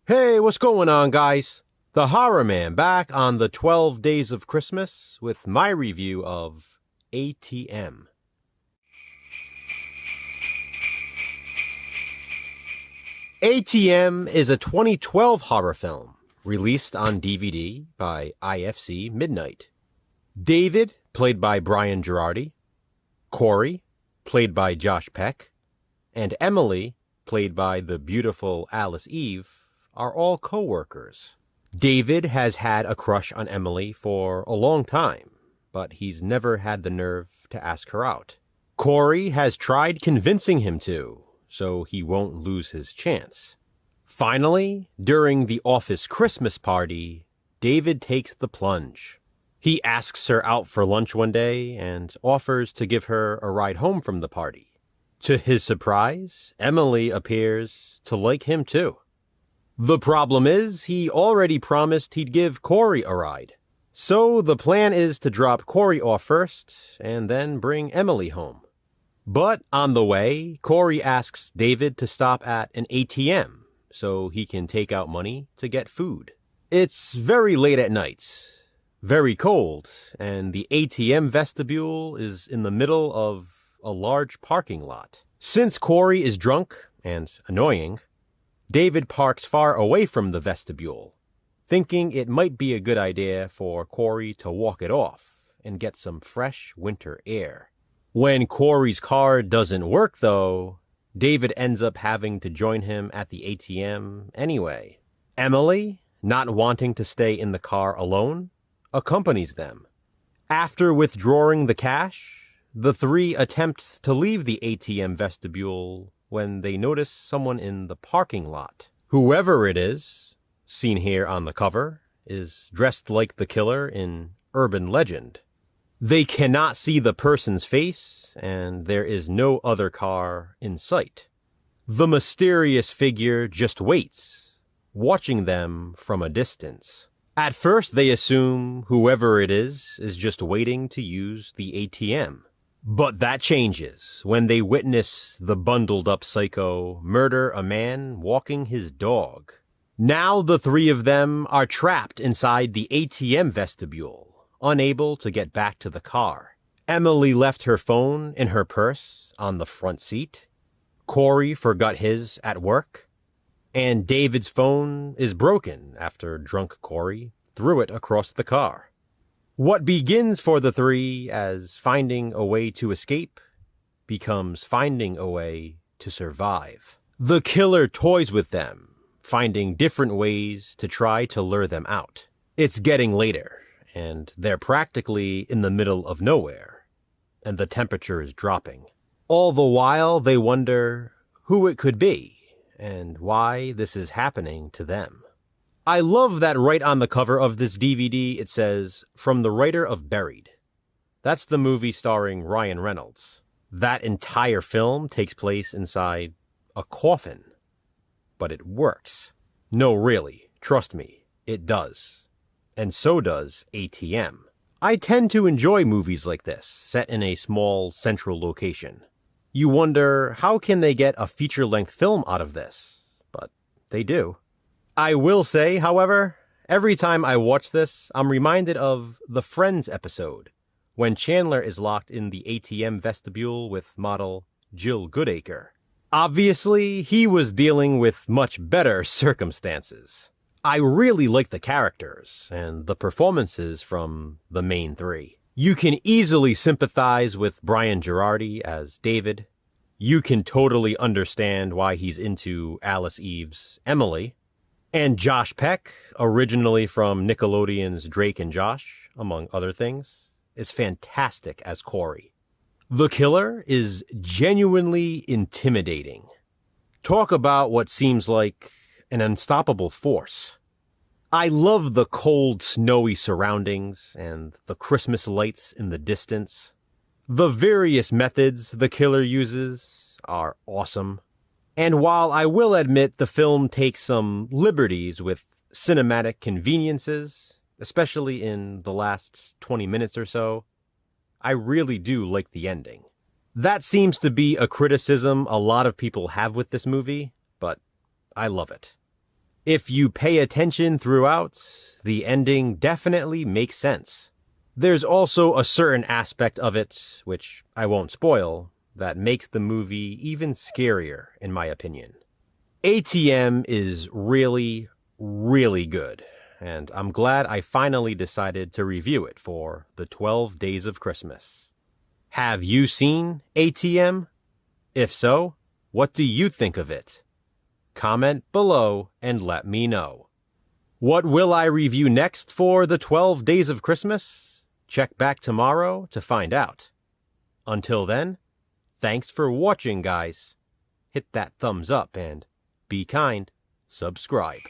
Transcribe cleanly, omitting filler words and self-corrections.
Hey, what's going on, guys? The Horror Man back on the 12 Days of Christmas with my review of ATM. ATM is a 2012 horror film released on DVD by IFC Midnight. David, played by Brian Girardi, Corey, played by Josh Peck, and Emily, played by the beautiful Alice Eve, are all co-workers. David has had a crush on Emily for a long time, but he's never had the nerve to ask her out. Corey has tried convincing him to, so he won't lose his chance. Finally, during the office Christmas party, David takes the plunge. He asks her out for lunch one day and offers to give her a ride home from the party. To his surprise, Emily appears to like him too. The problem is, he already promised he'd give Corey a ride. So the plan is to drop Corey off first, and then bring Emily home. But on the way, Corey asks David to stop at an ATM, so he can take out money to get food. It's very late at night, very cold, and the ATM vestibule is in the middle of a large parking lot. Since Corey is drunk and annoying, David parks far away from the vestibule, thinking it might be a good idea for Corey to walk it off and get some fresh winter air. When Corey's car doesn't work, though, David ends up having to join him at the ATM anyway. Emily, not wanting to stay in the car alone, accompanies them. After withdrawing the cash, the three attempt to leave the ATM vestibule when they notice someone in the parking lot. Whoever it is, seen here on the cover, is dressed like the killer in urban legend. They cannot see the person's face, and there is no other car in sight. The mysterious figure just waits, watching them from a distance. At first, they assume whoever it is just waiting to use the ATM. But that changes when they witness the bundled-up psycho murder a man walking his dog. Now the three of them are trapped inside the ATM vestibule, unable to get back to the car. Emily left her phone in her purse on the front seat. Corey forgot his at work. And David's phone is broken after drunk Corey threw it across the car. What begins for the three as finding a way to escape becomes finding a way to survive. The killer toys with them, finding different ways to try to lure them out. It's getting later, and they're practically in the middle of nowhere, and the temperature is dropping. All the while, they wonder who it could be and why this is happening to them. I love that right on the cover of this DVD it says, "From the writer of Buried." That's the movie starring Ryan Reynolds. That entire film takes place inside a coffin. But it works. No, really, trust me, it does. And so does ATM. I tend to enjoy movies like this, set in a small central location. You wonder, how can they get a feature-length film out of this? But they do. I will say, however, every time I watch this, I'm reminded of the Friends episode, when Chandler is locked in the ATM vestibule with model Jill Goodacre. Obviously, he was dealing with much better circumstances. I really like the characters and the performances from the main three. You can easily sympathize with Brian Girardi as David. You can totally understand why he's into Alice Eve's Emily. And Josh Peck, originally from Nickelodeon's Drake and Josh, among other things, is fantastic as Corey. The killer is genuinely intimidating. Talk about what seems like an unstoppable force. I love the cold, snowy surroundings and the Christmas lights in the distance. The various methods the killer uses are awesome. And while I will admit the film takes some liberties with cinematic conveniences, especially in the last 20 minutes or so, I really do like the ending. That seems to be a criticism a lot of people have with this movie, but I love it. If you pay attention throughout, the ending definitely makes sense. There's also a certain aspect of it, which I won't spoil, that makes the movie even scarier, in my opinion. ATM is really, really good, and I'm glad I finally decided to review it for the 12 Days of Christmas. Have you seen ATM? If so, what do you think of it? Comment below and let me know. What will I review next for the 12 Days of Christmas? Check back tomorrow to find out. Until then, thanks for watching, guys. Hit that thumbs up and be kind. Subscribe.